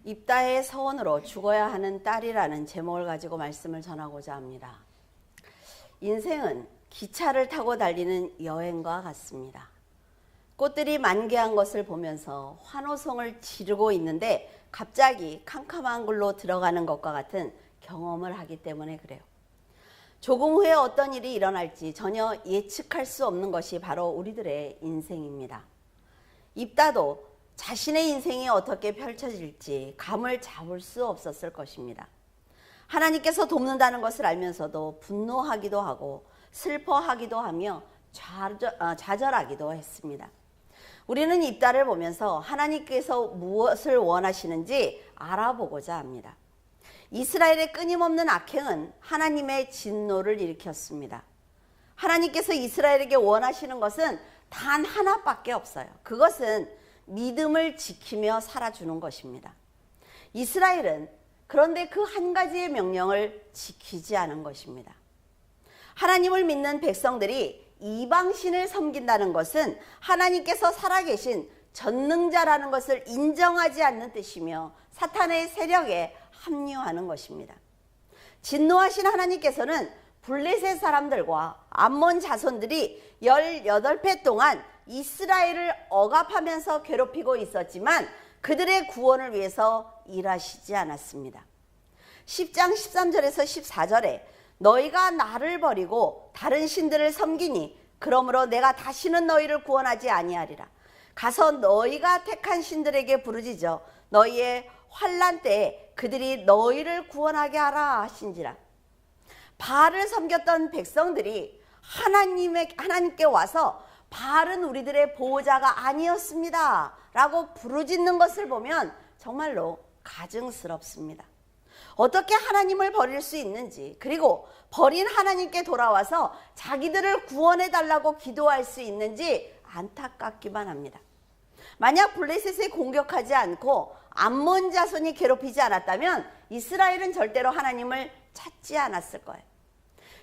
입다의 서원으로 죽어야 하는 딸이라는 제목을 가지고 말씀을 전하고자 합니다. 인생은 기차를 타고 달리는 여행과 같습니다. 꽃들이 만개한 것을 보면서 환호성을 지르고 있는데 갑자기 캄캄한 글로 들어가는 것과 같은 경험을 하기 때문에 그래요. 조금 후에 어떤 일이 일어날지 전혀 예측할 수 없는 것이 바로 우리들의 인생입니다. 입다도 자신의 인생이 어떻게 펼쳐질지 감을 잡을 수 없었을 것입니다. 하나님께서 돕는다는 것을 알면서도 분노하기도 하고 슬퍼하기도 하며 좌절하기도 했습니다. 우리는 입다를 보면서 하나님께서 무엇을 원하시는지 알아보고자 합니다. 이스라엘의 끊임없는 악행은 하나님의 진노를 일으켰습니다. 하나님께서 이스라엘에게 원하시는 것은 단 하나밖에 없어요. 그것은 믿음을 지키며 살아주는 것입니다. 이스라엘은 그런데 그 한 가지의 명령을 지키지 않은 것입니다. 하나님을 믿는 백성들이 이방신을 섬긴다는 것은 하나님께서 살아계신 전능자라는 것을 인정하지 않는 뜻이며 사탄의 세력에 합류하는 것입니다. 진노하신 하나님께서는 블레셋 사람들과 암몬 자손들이 18회 동안 이스라엘을 억압하면서 괴롭히고 있었지만 그들의 구원을 위해서 일하시지 않았습니다. 10장 13절에서 14절에 너희가 나를 버리고 다른 신들을 섬기니 그러므로 내가 다시는 너희를 구원하지 아니하리라. 가서 너희가 택한 신들에게 부르짖어 너희의 환난 때에 그들이 너희를 구원하게 하라 하신지라. 바알을 섬겼던 백성들이 하나님께 와서 바알은 우리들의 보호자가 아니었습니다 라고 부르짖는 것을 보면 정말로 가증스럽습니다. 어떻게 하나님을 버릴 수 있는지, 그리고 버린 하나님께 돌아와서 자기들을 구원해 달라고 기도할 수 있는지 안타깝기만 합니다. 만약 블레셋에 공격하지 않고 암몬 자손이 괴롭히지 않았다면 이스라엘은 절대로 하나님을 찾지 않았을 거예요.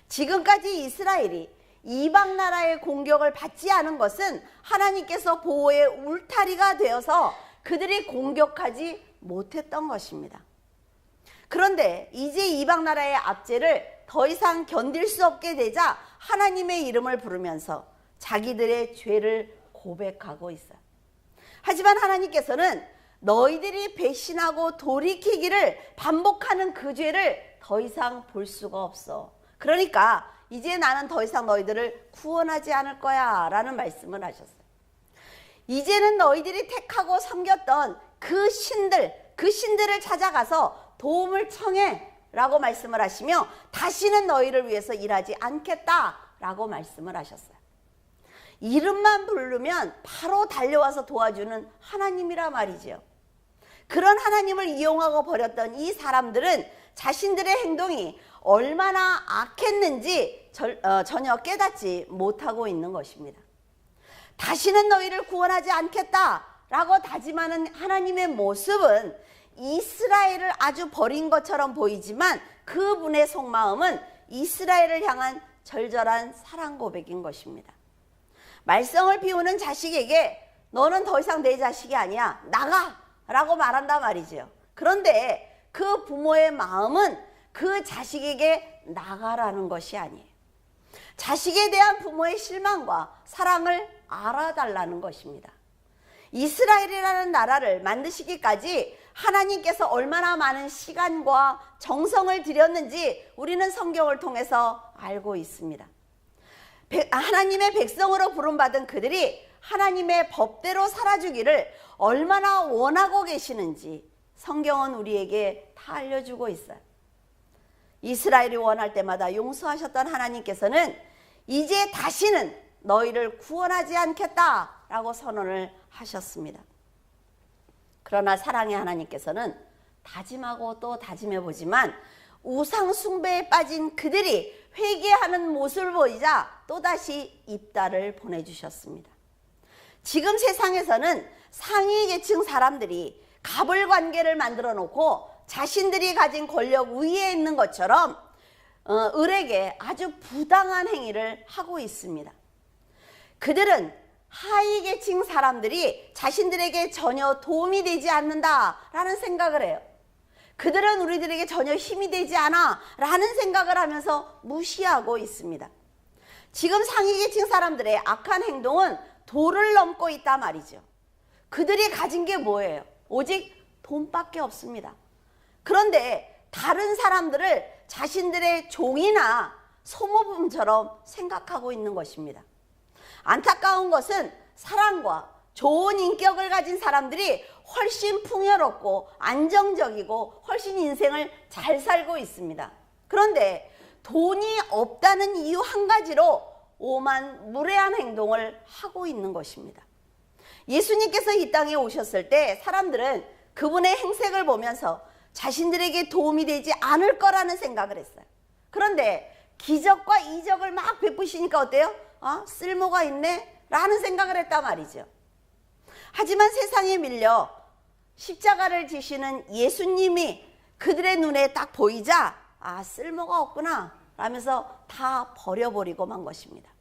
지금까지 이스라엘이 이방 나라의 공격을 받지 않은 것은 하나님께서 보호의 울타리가 되어서 그들이 공격하지 못했던 것입니다. 그런데 이제 이방 나라의 압제를 더 이상 견딜 수 없게 되자 하나님의 이름을 부르면서 자기들의 죄를 고백하고 있어요. 하지만 하나님께서는 너희들이 배신하고 돌이키기를 반복하는 그 죄를 더 이상 볼 수가 없어. 그러니까 이제 나는 더 이상 너희들을 구원하지 않을 거야 라는 말씀을 하셨어요. 이제는 너희들이 택하고 섬겼던 그 신들을 찾아가서 도움을 청해 라고 말씀을 하시며 다시는 너희를 위해서 일하지 않겠다 라고 말씀을 하셨어요. 이름만 부르면 바로 달려와서 도와주는 하나님이라 말이지요. 그런 하나님을 이용하고 버렸던 이 사람들은 자신들의 행동이 얼마나 악했는지 전혀 깨닫지 못하고 있는 것입니다. 다시는 너희를 구원하지 않겠다라고 다짐하는 하나님의 모습은 이스라엘을 아주 버린 것처럼 보이지만 그분의 속마음은 이스라엘을 향한 절절한 사랑 고백인 것입니다. 말썽을 피우는 자식에게 너는 더 이상 내 자식이 아니야, 나가! 라고 말한단 말이죠. 그런데 그 부모의 마음은 그 자식에게 나가라는 것이 아니에요. 자식에 대한 부모의 실망과 사랑을 알아달라는 것입니다. 이스라엘이라는 나라를 만드시기까지 하나님께서 얼마나 많은 시간과 정성을 들였는지 우리는 성경을 통해서 알고 있습니다. 하나님의 백성으로 부름받은 그들이 하나님의 법대로 살아주기를 얼마나 원하고 계시는지 성경은 우리에게 다 알려주고 있어요. 이스라엘이 원할 때마다 용서하셨던 하나님께서는 이제 다시는 너희를 구원하지 않겠다라고 선언을 하셨습니다. 그러나 사랑의 하나님께서는 다짐하고 또 다짐해보지만 우상 숭배에 빠진 그들이 회개하는 모습을 보이자 또다시 입다를 보내주셨습니다. 지금 세상에서는 상위 계층 사람들이 갑을 관계를 만들어 놓고 자신들이 가진 권력 위에 있는 것처럼 을에게 아주 부당한 행위를 하고 있습니다. 그들은 하위 계층 사람들이 자신들에게 전혀 도움이 되지 않는다라는 생각을 해요. 그들은 우리들에게 전혀 힘이 되지 않아 라는 생각을 하면서 무시하고 있습니다. 지금 상위 계층 사람들의 악한 행동은 도를 넘고 있단 말이죠. 그들이 가진 게 뭐예요? 오직 돈밖에 없습니다. 그런데 다른 사람들을 자신들의 종이나 소모품처럼 생각하고 있는 것입니다. 안타까운 것은 사랑과 좋은 인격을 가진 사람들이 훨씬 풍요롭고 안정적이고 훨씬 인생을 잘 살고 있습니다. 그런데 돈이 없다는 이유 한 가지로 오만 무례한 행동을 하고 있는 것입니다. 예수님께서 이 땅에 오셨을 때 사람들은 그분의 행색을 보면서 자신들에게 도움이 되지 않을 거라는 생각을 했어요. 그런데 기적과 이적을 막 베푸시니까 어때요? 쓸모가 있네? 라는 생각을 했단 말이죠. 하지만 세상에 밀려 십자가를 지시는 예수님이 그들의 눈에 딱 보이자 쓸모가 없구나 라면서 다 버려버리고 만 것입니다.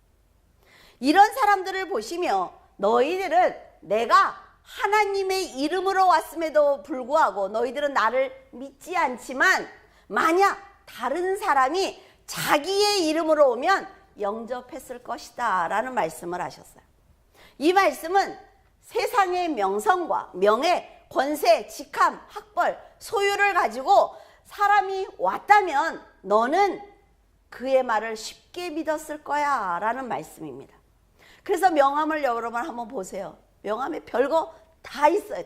이런 사람들을 보시며 너희들은 내가 하나님의 이름으로 왔음에도 불구하고 너희들은 나를 믿지 않지만 만약 다른 사람이 자기의 이름으로 오면 영접했을 것이다 라는 말씀을 하셨어요. 이 말씀은 세상의 명성과 명예, 권세, 직함, 학벌, 소유를 가지고 사람이 왔다면 너는 그의 말을 쉽게 믿었을 거야 라는 말씀입니다. 그래서 명함을 여러분 한번 보세요. 명함에 별거 다 있어요.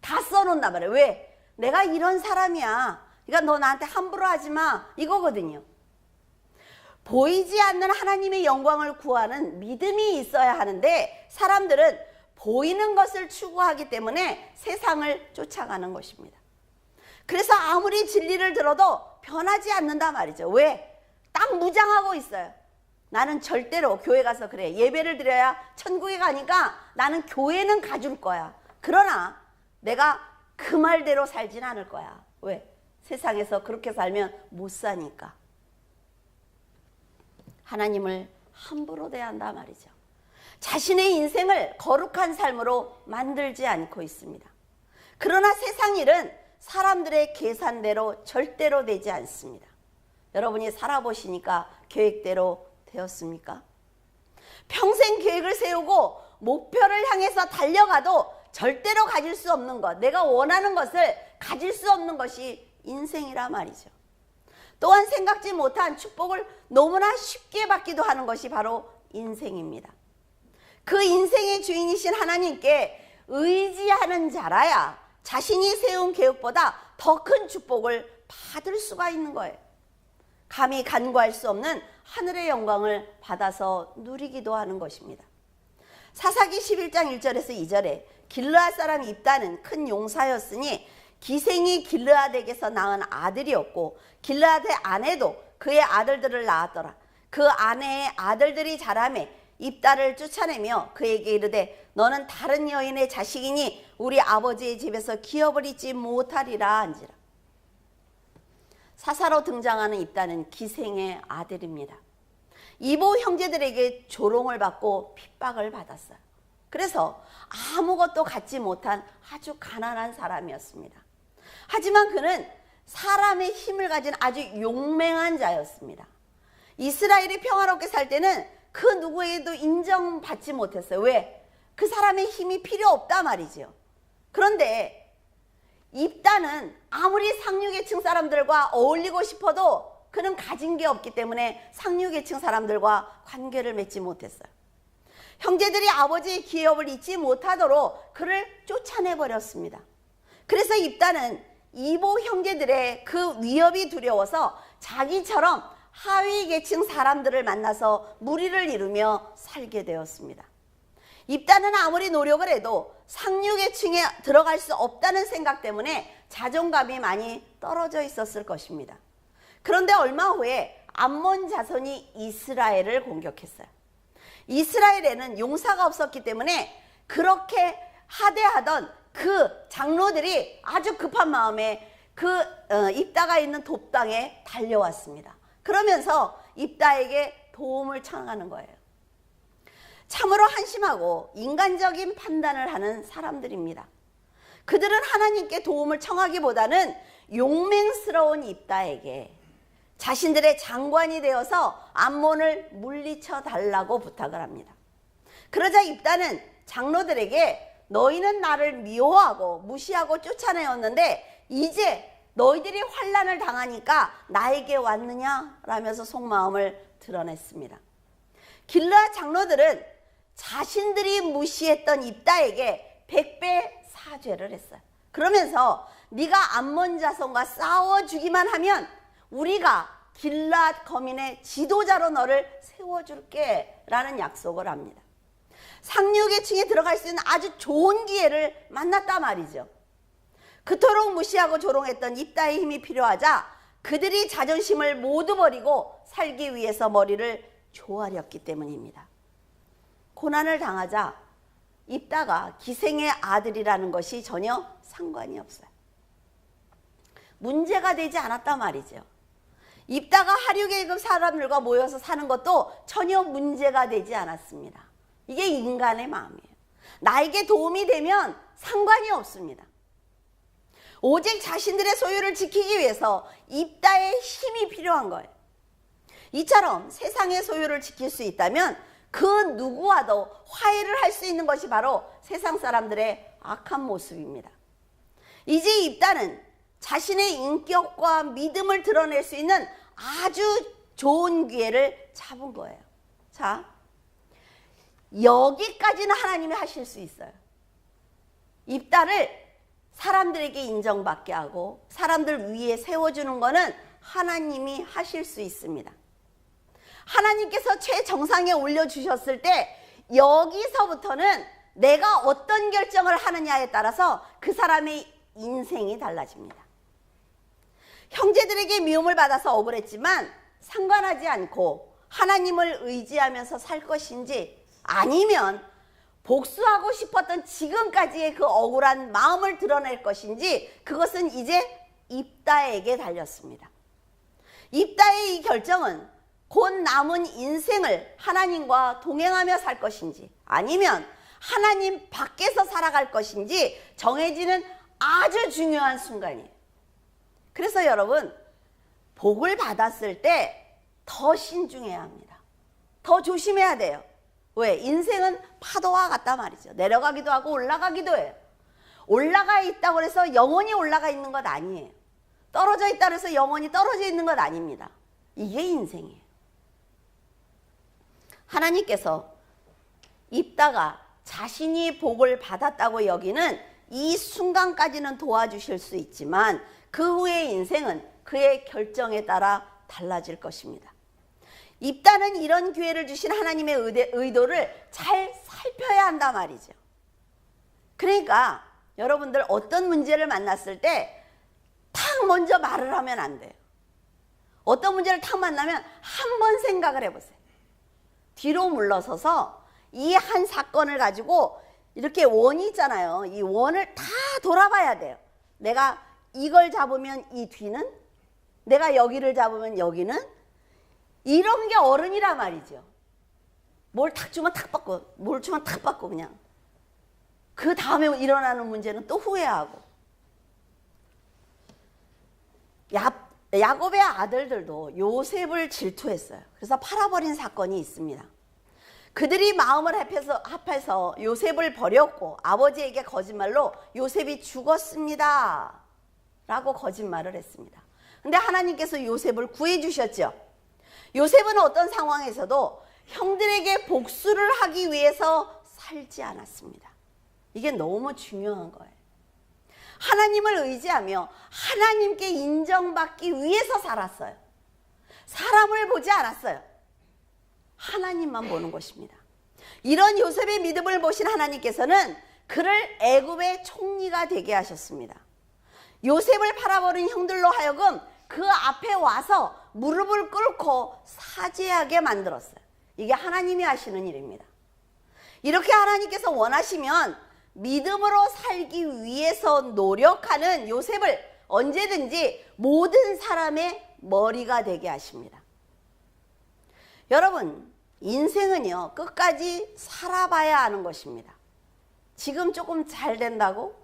다 써놓는단 말이에요. 왜? 내가 이런 사람이야. 그러니까 너 나한테 함부로 하지 마. 이거거든요. 보이지 않는 하나님의 영광을 구하는 믿음이 있어야 하는데 사람들은 보이는 것을 추구하기 때문에 세상을 쫓아가는 것입니다. 그래서 아무리 진리를 들어도 변하지 않는단 말이죠. 왜? 딱 무장하고 있어요. 나는 절대로 교회 가서 그래. 예배를 드려야 천국에 가니까 나는 교회는 가줄 거야. 그러나 내가 그 말대로 살진 않을 거야. 왜? 세상에서 그렇게 살면 못 사니까. 하나님을 함부로 대한다 말이죠. 자신의 인생을 거룩한 삶으로 만들지 않고 있습니다. 그러나 세상 일은 사람들의 계산대로 절대로 되지 않습니다. 여러분이 살아보시니까 계획대로 되었습니까? 평생 계획을 세우고 목표를 향해서 달려가도 절대로 가질 수 없는 것, 내가 원하는 것을 가질 수 없는 것이 인생이라 말이죠. 또한 생각지 못한 축복을 너무나 쉽게 받기도 하는 것이 바로 인생입니다. 그 인생의 주인이신 하나님께 의지하는 자라야 자신이 세운 계획보다 더 큰 축복을 받을 수가 있는 거예요. 감히 간구할 수 없는 하늘의 영광을 받아서 누리기도 하는 것입니다. 사사기 11장 1절에서 2절에 길르앗 사람 입다는 큰 용사였으니 기생이 길르앗에게서 낳은 아들이었고 길르앗의 아내도 그의 아들들을 낳았더라. 그 아내의 아들들이 자라매 입다를 쫓아내며 그에게 이르되 너는 다른 여인의 자식이니 우리 아버지의 집에서 기업을 잊지 못하리라 한지라. 사사로 등장하는 입다는 기생의 아들입니다. 이보 형제들에게 조롱을 받고 핍박을 받았어요. 그래서 아무것도 갖지 못한 아주 가난한 사람이었습니다. 하지만 그는 사람의 힘을 가진 아주 용맹한 자였습니다. 이스라엘이 평화롭게 살 때는 그 누구에게도 인정받지 못했어요. 왜? 그 사람의 힘이 필요 없단 말이죠. 그런데 입다는 아무리 상류계층 사람들과 어울리고 싶어도 그는 가진 게 없기 때문에 상류계층 사람들과 관계를 맺지 못했어요. 형제들이 아버지의 기업을 잊지 못하도록 그를 쫓아내버렸습니다. 그래서 입다는 이보 형제들의 그 위협이 두려워서 자기처럼 하위 계층 사람들을 만나서 무리를 이루며 살게 되었습니다. 입다는 아무리 노력을 해도 상류 계층에 들어갈 수 없다는 생각 때문에 자존감이 많이 떨어져 있었을 것입니다. 그런데 얼마 후에 암몬 자손이 이스라엘을 공격했어요. 이스라엘에는 용사가 없었기 때문에 그렇게 하대하던 그 장로들이 아주 급한 마음에 그 입다가 있는 돕당에 달려왔습니다. 그러면서 입다에게 도움을 청하는 거예요. 참으로 한심하고 인간적인 판단을 하는 사람들입니다. 그들은 하나님께 도움을 청하기보다는 용맹스러운 입다에게 자신들의 장관이 되어서 암몬을 물리쳐 달라고 부탁을 합니다. 그러자 입다는 장로들에게 너희는 나를 미워하고 무시하고 쫓아내었는데 이제 너희들이 환난을 당하니까 나에게 왔느냐? 라면서 속마음을 드러냈습니다. 길르앗 장로들은 자신들이 무시했던 입다에게 100배 사죄를 했어요. 그러면서 네가 암몬 자손과 싸워주기만 하면 우리가 길르앗 거민의 지도자로 너를 세워줄게 라는 약속을 합니다. 상류계층에 들어갈 수 있는 아주 좋은 기회를 만났단 말이죠. 그토록 무시하고 조롱했던 입다의 힘이 필요하자 그들이 자존심을 모두 버리고 살기 위해서 머리를 조아렸기 때문입니다. 고난을 당하자 입다가 기생의 아들이라는 것이 전혀 상관이 없어요. 문제가 되지 않았단 말이죠. 입다가 하류계급 사람들과 모여서 사는 것도 전혀 문제가 되지 않았습니다. 이게 인간의 마음이에요. 나에게 도움이 되면 상관이 없습니다. 오직 자신들의 소유를 지키기 위해서 입다의 힘이 필요한 거예요. 이처럼 세상의 소유를 지킬 수 있다면 그 누구와도 화해를 할 수 있는 것이 바로 세상 사람들의 악한 모습입니다. 이제 입다는 자신의 인격과 믿음을 드러낼 수 있는 아주 좋은 기회를 잡은 거예요. 자, 여기까지는 하나님이 하실 수 있어요. 입다를 사람들에게 인정받게 하고 사람들 위에 세워주는 것은 하나님이 하실 수 있습니다. 하나님께서 최정상에 올려주셨을 때 여기서부터는 내가 어떤 결정을 하느냐에 따라서 그 사람의 인생이 달라집니다. 형제들에게 미움을 받아서 억울했지만 상관하지 않고 하나님을 의지하면서 살 것인지 아니면 복수하고 싶었던 지금까지의 그 억울한 마음을 드러낼 것인지 그것은 이제 입다에게 달렸습니다. 입다의 이 결정은 곧 남은 인생을 하나님과 동행하며 살 것인지 아니면 하나님 밖에서 살아갈 것인지 정해지는 아주 중요한 순간이에요. 그래서 여러분, 복을 받았을 때 더 신중해야 합니다. 더 조심해야 돼요. 왜? 인생은 파도와 같단 말이죠. 내려가기도 하고 올라가기도 해요. 올라가 있다고 해서 영원히 올라가 있는 것 아니에요. 떨어져 있다고 해서 영원히 떨어져 있는 것 아닙니다. 이게 인생이에요. 하나님께서 입다가 자신이 복을 받았다고 여기는 이 순간까지는 도와주실 수 있지만 그 후의 인생은 그의 결정에 따라 달라질 것입니다. 입다는 이런 기회를 주신 하나님의 의도를 잘 살펴야 한단 말이죠. 그러니까 여러분들 어떤 문제를 만났을 때 탁 먼저 말을 하면 안 돼요. 어떤 문제를 탁 만나면 한 번 생각을 해보세요. 뒤로 물러서서 이 한 사건을 가지고 이렇게 원이 있잖아요. 이 원을 다 돌아봐야 돼요. 내가 이걸 잡으면 이 뒤는, 내가 여기를 잡으면 여기는, 이런 게 어른이란 말이죠. 뭘 탁 주면 탁 받고, 뭘 주면 탁 받고 그냥. 그 다음에 일어나는 문제는 또 후회하고. 야곱의 아들들도 요셉을 질투했어요. 그래서 팔아버린 사건이 있습니다. 그들이 마음을 합해서 요셉을 버렸고 아버지에게 거짓말로 요셉이 죽었습니다 라고 거짓말을 했습니다. 근데 하나님께서 요셉을 구해주셨죠. 요셉은 어떤 상황에서도 형들에게 복수를 하기 위해서 살지 않았습니다. 이게 너무 중요한 거예요. 하나님을 의지하며 하나님께 인정받기 위해서 살았어요. 사람을 보지 않았어요. 하나님만 보는 것입니다. 이런 요셉의 믿음을 보신 하나님께서는 그를 애굽의 총리가 되게 하셨습니다. 요셉을 팔아버린 형들로 하여금 그 앞에 와서 무릎을 꿇고 사죄하게 만들었어요. 이게 하나님이 하시는 일입니다. 이렇게 하나님께서 원하시면 믿음으로 살기 위해서 노력하는 요셉을 언제든지 모든 사람의 머리가 되게 하십니다. 여러분, 인생은요, 끝까지 살아봐야 하는 것입니다. 지금 조금 잘 된다고,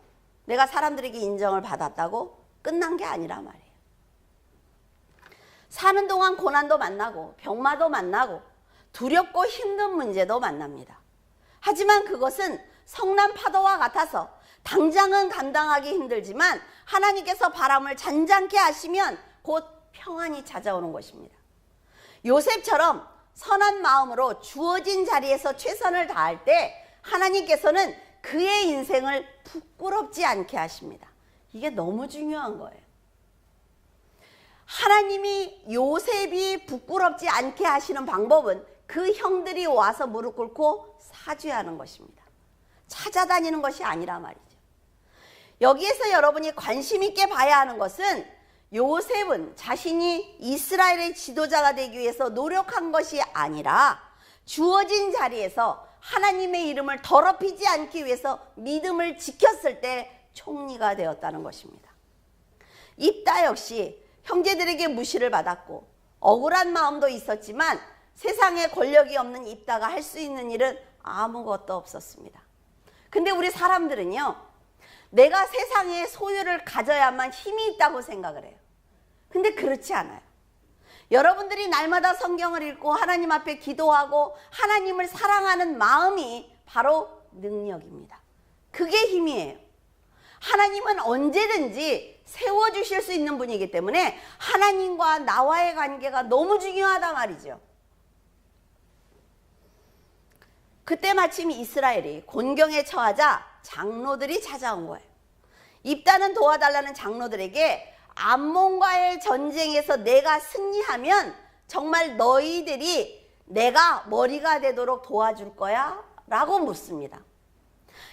내가 사람들에게 인정을 받았다고 끝난 게 아니란 말이에요. 사는 동안 고난도 만나고 병마도 만나고 두렵고 힘든 문제도 만납니다. 하지만 그것은 성난 파도와 같아서 당장은 감당하기 힘들지만 하나님께서 바람을 잔잔케 하시면 곧 평안이 찾아오는 것입니다. 요셉처럼 선한 마음으로 주어진 자리에서 최선을 다할 때 하나님께서는 그의 인생을 부끄럽지 않게 하십니다. 이게 너무 중요한 거예요. 하나님이 요셉이 부끄럽지 않게 하시는 방법은 그 형들이 와서 무릎 꿇고 사죄하는 것입니다. 찾아다니는 것이 아니라 말이죠. 여기에서 여러분이 관심 있게 봐야 하는 것은 요셉은 자신이 이스라엘의 지도자가 되기 위해서 노력한 것이 아니라 주어진 자리에서 하나님의 이름을 더럽히지 않기 위해서 믿음을 지켰을 때 총리가 되었다는 것입니다. 입다 역시 형제들에게 무시를 받았고 억울한 마음도 있었지만 세상에 권력이 없는 입다가 할 수 있는 일은 아무것도 없었습니다. 근데 우리 사람들은요, 내가 세상에 소유를 가져야만 힘이 있다고 생각을 해요. 근데 그렇지 않아요. 여러분들이 날마다 성경을 읽고 하나님 앞에 기도하고 하나님을 사랑하는 마음이 바로 능력입니다. 그게 힘이에요. 하나님은 언제든지 세워주실 수 있는 분이기 때문에 하나님과 나와의 관계가 너무 중요하단 말이죠. 그때 마침 이스라엘이 곤경에 처하자 장로들이 찾아온 거예요. 입다는 도와달라는 장로들에게 암몬과의 전쟁에서 내가 승리하면 정말 너희들이 내가 머리가 되도록 도와줄 거야? 라고 묻습니다.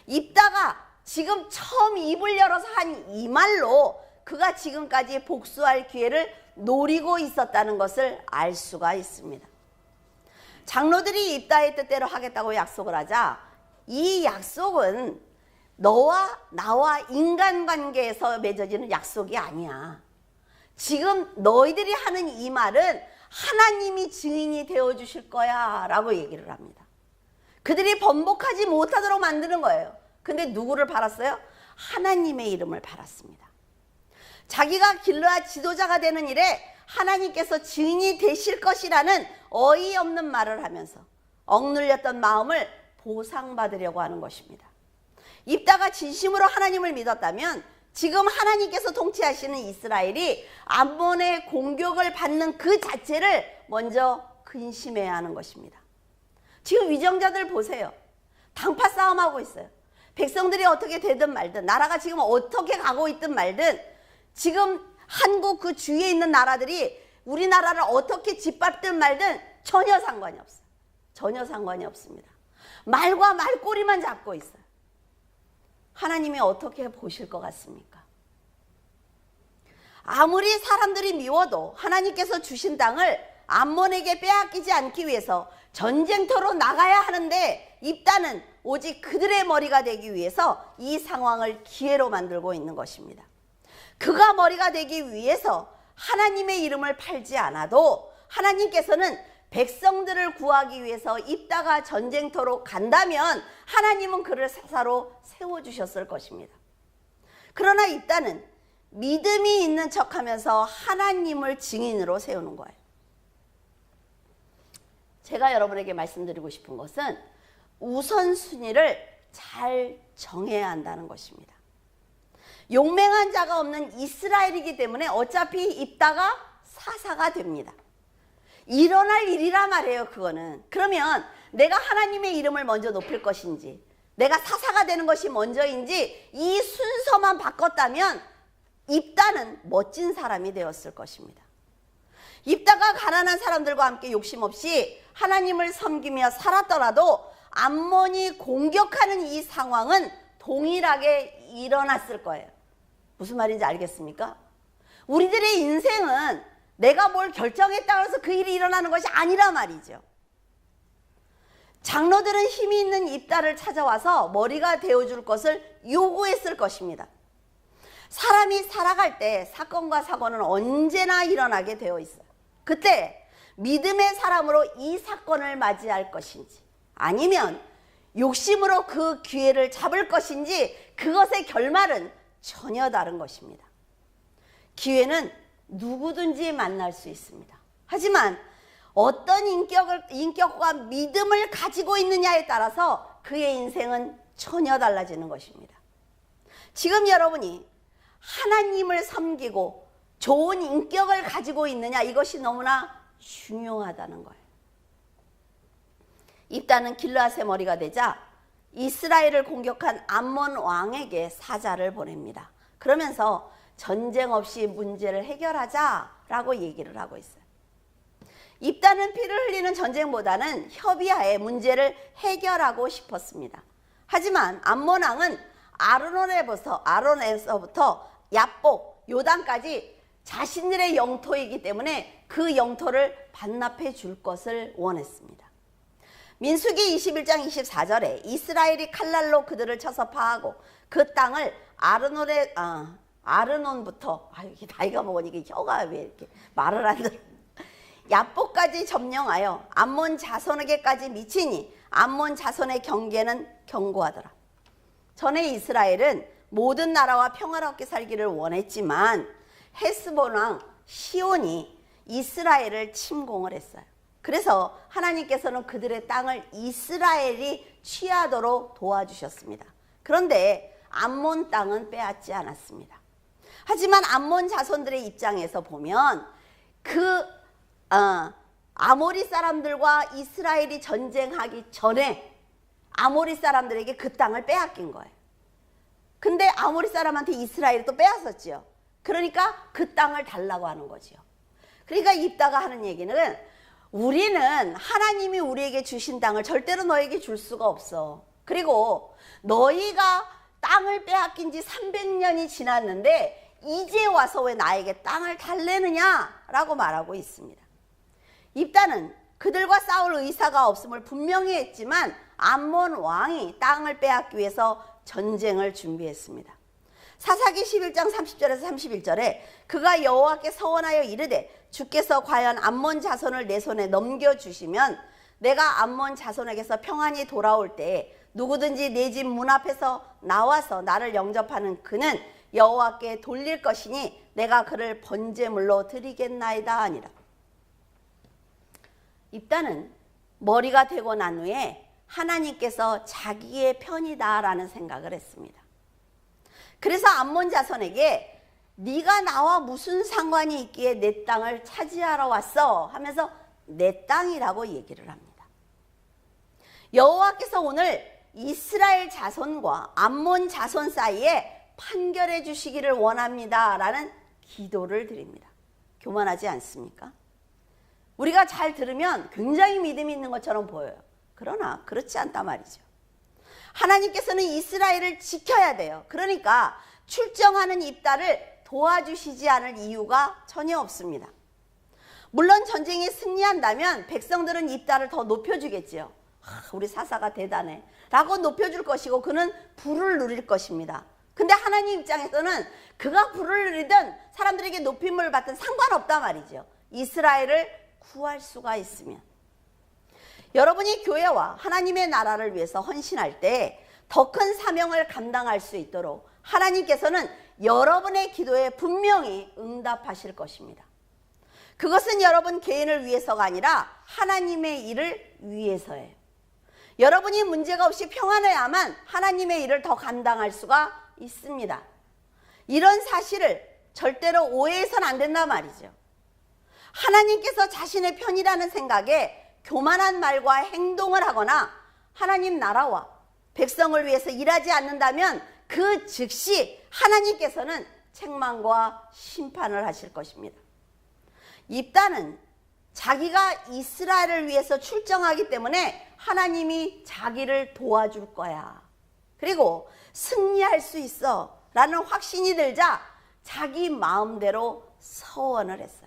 입다가 지금 처음 입을 열어서 한 이 말로 그가 지금까지 복수할 기회를 노리고 있었다는 것을 알 수가 있습니다. 장로들이 입다의 뜻대로 하겠다고 약속을 하자 이 약속은 너와 나와 인간관계에서 맺어지는 약속이 아니야. 지금 너희들이 하는 이 말은 하나님이 증인이 되어주실 거야 라고 얘기를 합니다. 그들이 번복하지 못하도록 만드는 거예요. 근데 누구를 팔았어요? 하나님의 이름을 팔았습니다. 자기가 길르앗 지도자가 되는 일에 하나님께서 증인이 되실 것이라는 어이없는 말을 하면서 억눌렸던 마음을 보상받으려고 하는 것입니다. 입다가 진심으로 하나님을 믿었다면 지금 하나님께서 통치하시는 이스라엘이 암몬의 공격을 받는 그 자체를 먼저 근심해야 하는 것입니다. 지금 위정자들 보세요. 당파 싸움하고 있어요. 백성들이 어떻게 되든 말든, 나라가 지금 어떻게 가고 있든 말든, 지금 한국 그 주위에 있는 나라들이 우리나라를 어떻게 짓밟든 말든 전혀 상관이 없어요. 전혀 상관이 없습니다. 말과 말꼬리만 잡고 있어요. 하나님이 어떻게 보실 것 같습니까? 아무리 사람들이 미워도 하나님께서 주신 땅을 암몬에게 빼앗기지 않기 위해서 전쟁터로 나가야 하는데 입다는 오직 그들의 머리가 되기 위해서 이 상황을 기회로 만들고 있는 것입니다. 그가 머리가 되기 위해서 하나님의 이름을 팔지 않아도 하나님께서는 백성들을 구하기 위해서 입다가 전쟁터로 간다면 하나님은 그를 사사로 세워주셨을 것입니다. 그러나 입다는 믿음이 있는 척하면서 하나님을 증인으로 세우는 거예요. 제가 여러분에게 말씀드리고 싶은 것은 우선순위를 잘 정해야 한다는 것입니다. 용맹한 자가 없는 이스라엘이기 때문에 어차피 입다가 사사가 됩니다. 일어날 일이라 말이에요. 그거는. 그러면 내가 하나님의 이름을 먼저 높일 것인지 내가 사사가 되는 것이 먼저인지 이 순서만 바꿨다면 입다는 멋진 사람이 되었을 것입니다. 입다가 가난한 사람들과 함께 욕심 없이 하나님을 섬기며 살았더라도 암몬이 공격하는 이 상황은 동일하게 일어났을 거예요. 무슨 말인지 알겠습니까? 우리들의 인생은 내가 뭘 결정했다고 해서 그 일이 일어나는 것이 아니라 말이죠. 장로들은 힘이 있는 입다를 찾아와서 머리가 되어줄 것을 요구했을 것입니다. 사람이 살아갈 때 사건과 사고는 언제나 일어나게 되어 있어요. 그때 믿음의 사람으로 이 사건을 맞이할 것인지, 아니면 욕심으로 그 기회를 잡을 것인지, 그것의 결말은 전혀 다른 것입니다. 기회는 누구든지 만날 수 있습니다. 하지만 어떤 인격과 믿음을 가지고 있느냐에 따라서 그의 인생은 전혀 달라지는 것입니다. 지금 여러분이 하나님을 섬기고 좋은 인격을 가지고 있느냐, 이것이 너무나 중요하다는 거예요. 입다는 길르앗의 머리가 되자 이스라엘을 공격한 암몬 왕에게 사자를 보냅니다. 그러면서 전쟁 없이 문제를 해결하자라고 얘기를 하고 있어요. 입다는 피를 흘리는 전쟁보다는 협의하에 문제를 해결하고 싶었습니다. 하지만 암몬 왕은 아론에서부터 야복, 요단까지 자신들의 영토이기 때문에 그 영토를 반납해 줄 것을 원했습니다. 민수기 21장 24절에 이스라엘이 칼날로 그들을 쳐서 파하고 그 땅을 아르논부터, 이게 나이가 먹으니까 혀가 왜 이렇게 말을 안 들어, 야복까지 점령하여 암몬 자손에게까지 미치니 암몬 자손의 경계는 견고하더라. 전에 이스라엘은 모든 나라와 평화롭게 살기를 원했지만 헤스본 왕 시온이 이스라엘을 침공을 했어요. 그래서 하나님께서는 그들의 땅을 이스라엘이 취하도록 도와주셨습니다. 그런데 암몬 땅은 빼앗지 않았습니다. 하지만 암몬 자손들의 입장에서 보면 아모리 사람들과 이스라엘이 전쟁하기 전에 아모리 사람들에게 그 땅을 빼앗긴 거예요. 근데 아모리 사람한테 이스라엘이 또 빼앗았지요. 그러니까 그 땅을 달라고 하는 거지요. 그러니까 입다가 하는 얘기는, 우리는 하나님이 우리에게 주신 땅을 절대로 너에게 줄 수가 없어. 그리고 너희가 땅을 빼앗긴 지 300년이 지났는데 이제 와서 왜 나에게 땅을 달래느냐라고 말하고 있습니다. 입다는 그들과 싸울 의사가 없음을 분명히 했지만 암몬 왕이 땅을 빼앗기 위해서 전쟁을 준비했습니다. 사사기 11장 30절에서 31절에 그가 여호와께 서원하여 이르되 주께서 과연 암몬 자손을 내 손에 넘겨주시면 내가 암몬 자손에게서 평안히 돌아올 때에 누구든지 내 집 문 앞에서 나와서 나를 영접하는 그는 여호와께 돌릴 것이니 내가 그를 번제물로 드리겠나이다 하니라. 입다는 머리가 되고 난 후에 하나님께서 자기의 편이다라는 생각을 했습니다. 그래서 암몬 자손에게 네가 나와 무슨 상관이 있기에 내 땅을 차지하러 왔어 하면서 내 땅이라고 얘기를 합니다. 여호와께서 오늘 이스라엘 자손과 암몬 자손 사이에 판결해 주시기를 원합니다 라는 기도를 드립니다. 교만하지 않습니까? 우리가 잘 들으면 굉장히 믿음이 있는 것처럼 보여요. 그러나 그렇지 않단 말이죠. 하나님께서는 이스라엘을 지켜야 돼요. 그러니까 출정하는 입다를 도와주시지 않을 이유가 전혀 없습니다. 물론 전쟁에 승리한다면 백성들은 입다를 더 높여주겠지요. 우리 사사가 대단해 라고 높여줄 것이고 그는 부를 누릴 것입니다. 근데 하나님 입장에서는 그가 부를 누리든 사람들에게 높임을 받든 상관없단 말이죠. 이스라엘을 구할 수가 있으면. 여러분이 교회와 하나님의 나라를 위해서 헌신할 때 더 큰 사명을 감당할 수 있도록 하나님께서는 여러분의 기도에 분명히 응답하실 것입니다. 그것은 여러분 개인을 위해서가 아니라 하나님의 일을 위해서예요. 여러분이 문제가 없이 평안해야만 하나님의 일을 더 감당할 수가 있습니다. 이런 사실을 절대로 오해해서는 안 된단 말이죠. 하나님께서 자신의 편이라는 생각에 교만한 말과 행동을 하거나 하나님 나라와 백성을 위해서 일하지 않는다면 그 즉시 하나님께서는 책망과 심판을 하실 것입니다. 입다는 자기가 이스라엘을 위해서 출정하기 때문에 하나님이 자기를 도와줄 거야. 그리고 승리할 수 있어 라는 확신이 들자 자기 마음대로 서원을 했어요.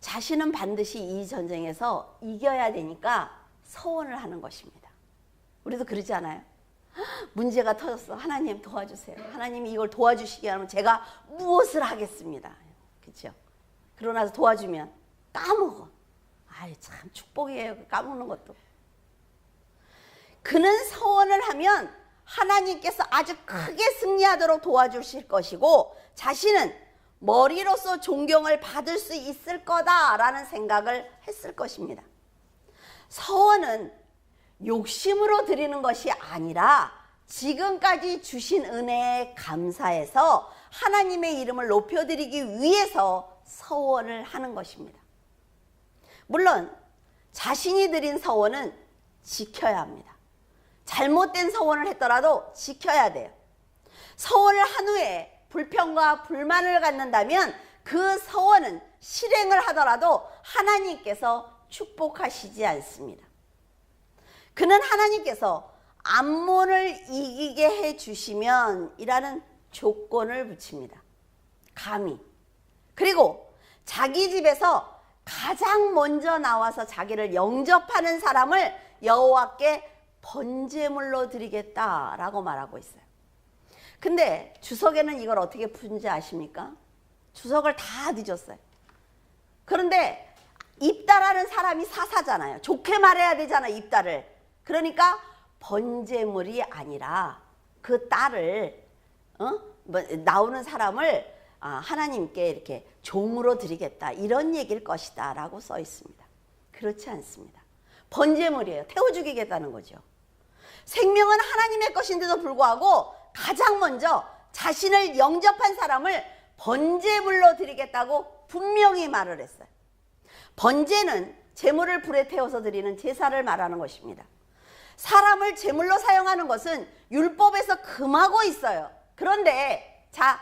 자신은 반드시 이 전쟁에서 이겨야 되니까 서원을 하는 것입니다. 우리도 그러지 않아요? 문제가 터졌어. 하나님 도와주세요. 하나님이 이걸 도와주시게 하면 제가 무엇을 하겠습니다. 그렇죠? 그러고 나서 도와주면 까먹어. 아이, 참 축복이에요. 까먹는 것도. 그는 서원을 하면 하나님께서 아주 크게 승리하도록 도와주실 것이고 자신은 머리로서 존경을 받을 수 있을 거다라는 생각을 했을 것입니다. 서원은 욕심으로 드리는 것이 아니라 지금까지 주신 은혜에 감사해서 하나님의 이름을 높여드리기 위해서 서원을 하는 것입니다. 물론 자신이 드린 서원은 지켜야 합니다. 잘못된 서원을 했더라도 지켜야 돼요. 서원을 한 후에 불평과 불만을 갖는다면 그 서원은 실행을 하더라도 하나님께서 축복하시지 않습니다. 그는 하나님께서 암몬을 이기게 해주시면 이라는 조건을 붙입니다. 감히. 그리고 자기 집에서 가장 먼저 나와서 자기를 영접하는 사람을 여호와께 번제물로 드리겠다라고 말하고 있어요. 근데 주석에는 이걸 어떻게 푼지 아십니까? 주석을 다 뒤졌어요. 그런데 입다라는 사람이 사사잖아요. 좋게 말해야 되잖아요, 입다를. 그러니까 번제물이 아니라 그 딸을 나오는 사람을 하나님께 이렇게 종으로 드리겠다, 이런 얘기일 것이다 라고 써 있습니다. 그렇지 않습니다. 번제물이에요. 태워 죽이겠다는 거죠. 생명은 하나님의 것인데도 불구하고 가장 먼저 자신을 영접한 사람을 번제물로 드리겠다고 분명히 말을 했어요. 번제는 제물을 불에 태워서 드리는 제사를 말하는 것입니다. 사람을 제물로 사용하는 것은 율법에서 금하고 있어요. 그런데 자,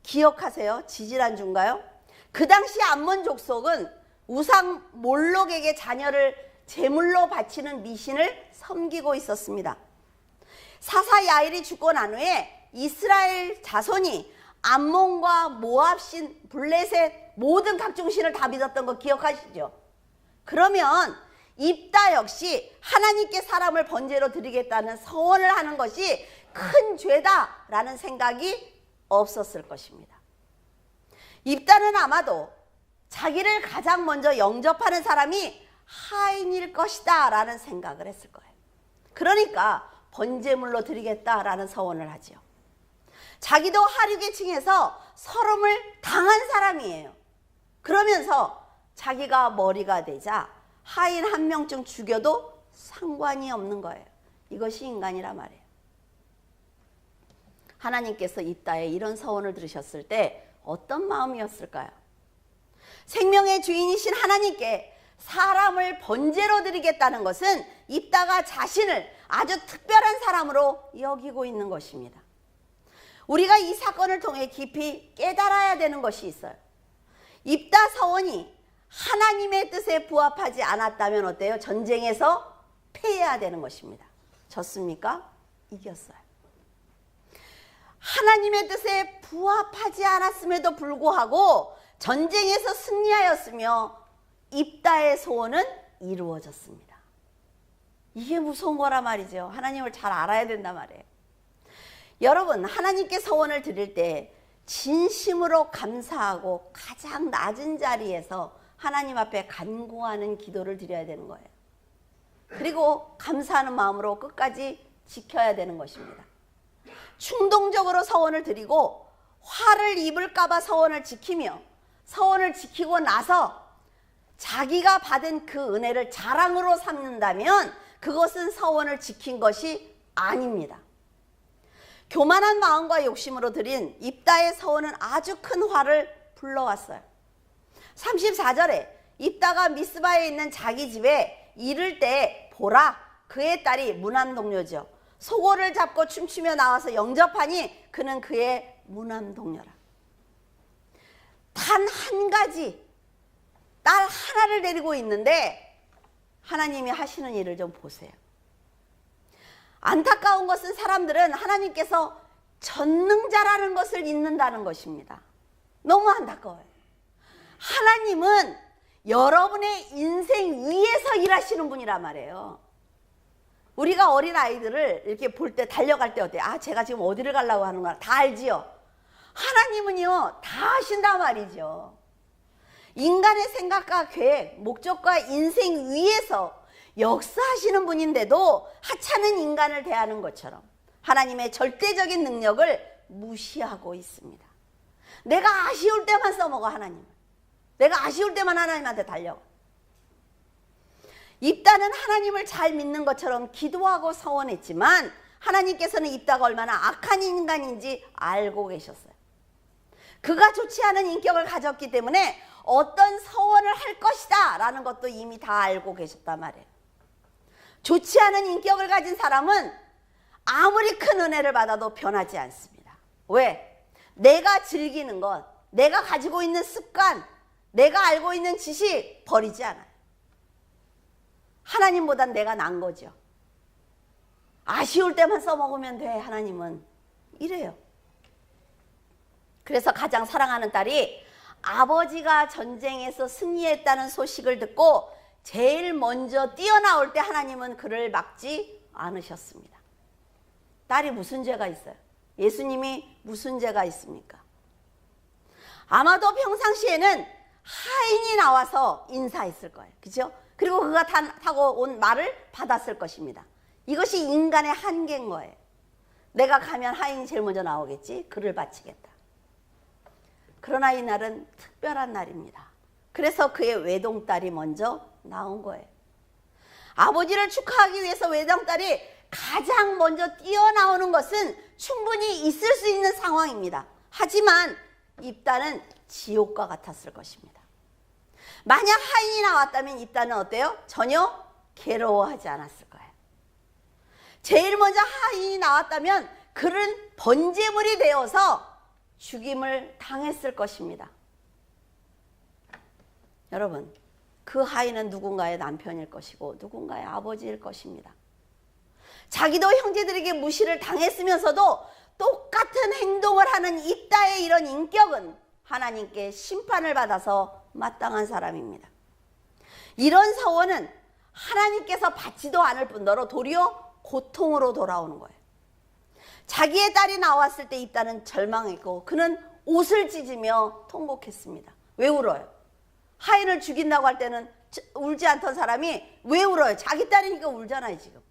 기억하세요. 지지난주인가요? 그 당시 암몬 족속은 우상 몰록에게 자녀를 제물로 바치는 미신을 섬기고 있었습니다. 사사 야일이 죽고 난 후에 이스라엘 자손이 암몬과 모압신, 블레셋 모든 각종 신을 다 믿었던 거 기억하시죠? 그러면 입다 역시 하나님께 사람을 번제로 드리겠다는 서원을 하는 것이 큰 죄다라는 생각이 없었을 것입니다. 입다는 아마도 자기를 가장 먼저 영접하는 사람이 하인일 것이다 라는 생각을 했을 거예요. 그러니까 번제물로 드리겠다라는 서원을 하죠. 자기도 하류계층에서 서름을 당한 사람이에요. 그러면서 자기가 머리가 되자 하인 한 명쯤 죽여도 상관이 없는 거예요. 이것이 인간이라 말이에요. 하나님께서 입다에 이런 서원을 들으셨을 때 어떤 마음이었을까요? 생명의 주인이신 하나님께 사람을 번제로 드리겠다는 것은 입다가 자신을 아주 특별한 사람으로 여기고 있는 것입니다. 우리가 이 사건을 통해 깊이 깨달아야 되는 것이 있어요. 입다 서원이 하나님의 뜻에 부합하지 않았다면 어때요? 전쟁에서 패해야 되는 것입니다. 졌습니까? 이겼어요. 하나님의 뜻에 부합하지 않았음에도 불구하고 전쟁에서 승리하였으며 입다의 소원은 이루어졌습니다. 이게 무서운 거란 말이죠. 하나님을 잘 알아야 된단 말이에요. 여러분, 하나님께 서원을 드릴 때 진심으로 감사하고 가장 낮은 자리에서 하나님 앞에 간구하는 기도를 드려야 되는 거예요. 그리고 감사하는 마음으로 끝까지 지켜야 되는 것입니다. 충동적으로 서원을 드리고 화를 입을까 봐 서원을 지키며 서원을 지키고 나서 자기가 받은 그 은혜를 자랑으로 삼는다면 그것은 서원을 지킨 것이 아닙니다. 교만한 마음과 욕심으로 드린 입다의 서원은 아주 큰 화를 불러왔어요. 34절에 입다가 미스바에 있는 자기 집에 이를 때 보라, 그의 딸이 무남동녀죠. 소고를 잡고 춤추며 나와서 영접하니 그는 그의 무남동녀라. 단 한 가지 딸 하나를 데리고 있는데 하나님이 하시는 일을 좀 보세요. 안타까운 것은 사람들은 하나님께서 전능자라는 것을 잊는다는 것입니다. 너무 안타까워요. 하나님은 여러분의 인생 위에서 일하시는 분이란 말이에요. 우리가 어린 아이들을 이렇게 볼 때 달려갈 때 어때요? 아, 제가 지금 어디를 가려고 하는 거야. 다 알지요? 하나님은요, 다 하신단 말이죠. 인간의 생각과 계획, 목적과 인생 위에서 역사하시는 분인데도 하찮은 인간을 대하는 것처럼 하나님의 절대적인 능력을 무시하고 있습니다. 내가 아쉬울 때만 써먹어 하나님을. 내가 아쉬울 때만 하나님한테 달려가. 입다는 하나님을 잘 믿는 것처럼 기도하고 서원했지만 하나님께서는 입다가 얼마나 악한 인간인지 알고 계셨어요. 그가 좋지 않은 인격을 가졌기 때문에 어떤 서원을 할 것이다 라는 것도 이미 다 알고 계셨단 말이에요. 좋지 않은 인격을 가진 사람은 아무리 큰 은혜를 받아도 변하지 않습니다. 왜? 내가 즐기는 것, 내가 가지고 있는 습관, 내가 알고 있는 지식 버리지 않아요. 하나님보단 내가 난 거죠. 아쉬울 때만 써먹으면 돼. 하나님은 이래요. 그래서 가장 사랑하는 딸이 아버지가 전쟁에서 승리했다는 소식을 듣고 제일 먼저 뛰어나올 때 하나님은 그를 막지 않으셨습니다. 딸이 무슨 죄가 있어요? 예수님이 무슨 죄가 있습니까? 아마도 평상시에는 하인이 나와서 인사했을 거예요. 그죠? 그리고 그가 타고 온 말을 받았을 것입니다. 이것이 인간의 한계인 거예요. 내가 가면 하인이 제일 먼저 나오겠지. 그를 바치겠다. 그러나 이 날은 특별한 날입니다. 그래서 그의 외동딸이 먼저 나온 거예요. 아버지를 축하하기 위해서 외동딸이 가장 먼저 뛰어나오는 것은 충분히 있을 수 있는 상황입니다. 하지만 입다는 지옥과 같았을 것입니다. 만약 하인이 나왔다면 입다는 어때요? 전혀 괴로워하지 않았을 거예요. 제일 먼저 하인이 나왔다면 그는 번제물이 되어서 죽임을 당했을 것입니다. 여러분, 그 하인은 누군가의 남편일 것이고 누군가의 아버지일 것입니다. 자기도 형제들에게 무시를 당했으면서도 똑같은 행동을 하는 입다의 이런 인격은 하나님께 심판을 받아서 마땅한 사람입니다. 이런 서원은 하나님께서 받지도 않을 뿐더러 도리어 고통으로 돌아오는 거예요. 자기의 딸이 나왔을 때 입다는 절망했고 그는 옷을 찢으며 통곡했습니다. 왜 울어요? 하인을 죽인다고 할 때는 울지 않던 사람이 왜 울어요? 자기 딸이니까 울잖아요. 지금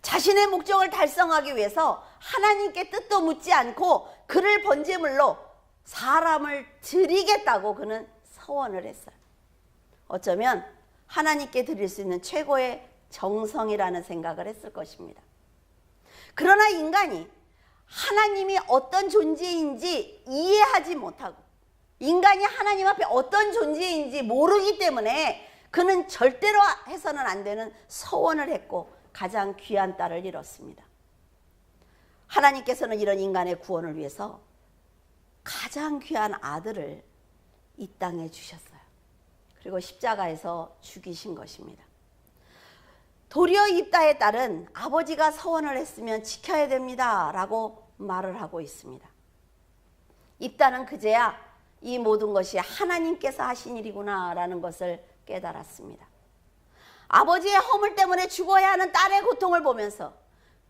자신의 목적을 달성하기 위해서 하나님께 뜻도 묻지 않고 그를 번제물로 사람을 드리겠다고 그는 서원을 했어요. 어쩌면 하나님께 드릴 수 있는 최고의 정성이라는 생각을 했을 것입니다. 그러나 인간이 하나님이 어떤 존재인지 이해하지 못하고 인간이 하나님 앞에 어떤 존재인지 모르기 때문에 그는 절대로 해서는 안 되는 서원을 했고 가장 귀한 딸을 잃었습니다. 하나님께서는 이런 인간의 구원을 위해서 가장 귀한 아들을 이 땅에 주셨어요. 그리고 십자가에서 죽이신 것입니다. 도리어 입다의 딸은 아버지가 서원을 했으면 지켜야 됩니다 라고 말을 하고 있습니다. 입다는 그제야 이 모든 것이 하나님께서 하신 일이구나 라는 것을 깨달았습니다. 아버지의 허물 때문에 죽어야 하는 딸의 고통을 보면서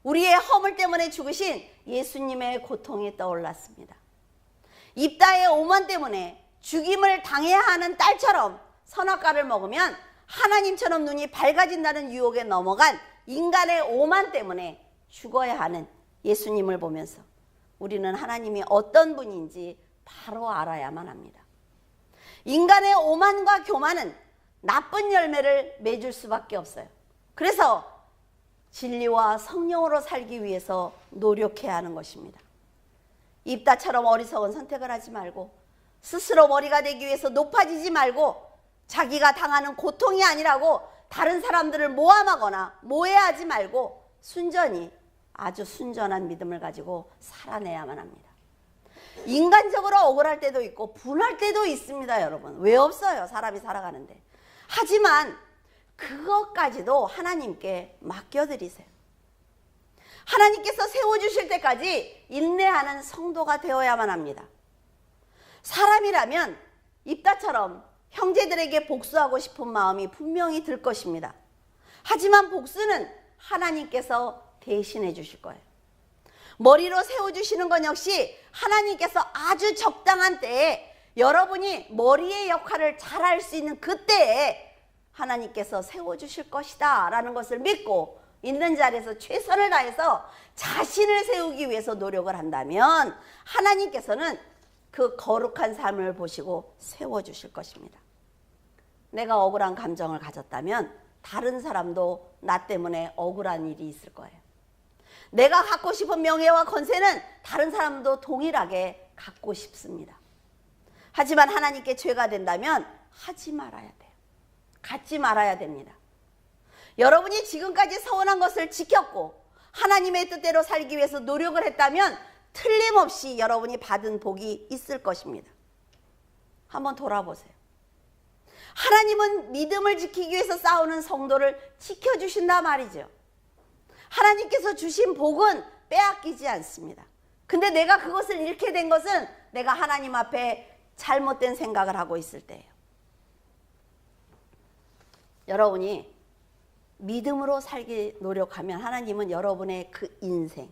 우리의 허물 때문에 죽으신 예수님의 고통이 떠올랐습니다. 입다의 오만 때문에 죽임을 당해야 하는 딸처럼 선악과를 먹으면 하나님처럼 눈이 밝아진다는 유혹에 넘어간 인간의 오만 때문에 죽어야 하는 예수님을 보면서 우리는 하나님이 어떤 분인지 바로 알아야만 합니다. 인간의 오만과 교만은 나쁜 열매를 맺을 수밖에 없어요. 그래서 진리와 성령으로 살기 위해서 노력해야 하는 것입니다. 입다처럼 어리석은 선택을 하지 말고 스스로 머리가 되기 위해서 높아지지 말고 자기가 당하는 고통이 아니라고 다른 사람들을 모함하거나 모해하지 말고 순전히 아주 순전한 믿음을 가지고 살아내야만 합니다. 인간적으로 억울할 때도 있고 분할 때도 있습니다. 여러분 왜 없어요? 사람이 살아가는데. 하지만 그것까지도 하나님께 맡겨드리세요. 하나님께서 세워주실 때까지 인내하는 성도가 되어야만 합니다. 사람이라면 입다처럼 형제들에게 복수하고 싶은 마음이 분명히 들 것입니다. 하지만 복수는 하나님께서 대신해 주실 거예요. 머리로 세워주시는 건 역시 하나님께서 아주 적당한 때에 여러분이 머리의 역할을 잘할 수 있는 그때에 하나님께서 세워주실 것이다 라는 것을 믿고 있는 자리에서 최선을 다해서 자신을 세우기 위해서 노력을 한다면 하나님께서는 그 거룩한 삶을 보시고 세워주실 것입니다. 내가 억울한 감정을 가졌다면 다른 사람도 나 때문에 억울한 일이 있을 거예요. 내가 갖고 싶은 명예와 권세는 다른 사람도 동일하게 갖고 싶습니다. 하지만 하나님께 죄가 된다면 하지 말아야 돼요. 갖지 말아야 됩니다. 여러분이 지금까지 서운한 것을 지켰고 하나님의 뜻대로 살기 위해서 노력을 했다면 틀림없이 여러분이 받은 복이 있을 것입니다. 한번 돌아보세요. 하나님은 믿음을 지키기 위해서 싸우는 성도를 지켜주신다 말이죠. 하나님께서 주신 복은 빼앗기지 않습니다. 근데 내가 그것을 잃게 된 것은 내가 하나님 앞에 잘못된 생각을 하고 있을 때예요. 여러분이 믿음으로 살기 노력하면 하나님은 여러분의 그 인생,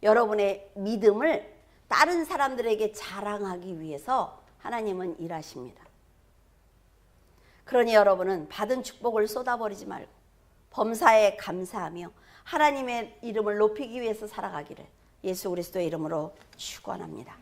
여러분의 믿음을 다른 사람들에게 자랑하기 위해서 하나님은 일하십니다. 그러니 여러분은 받은 축복을 쏟아버리지 말고 범사에 감사하며 하나님의 이름을 높이기 위해서 살아가기를 예수 그리스도의 이름으로 축원합니다.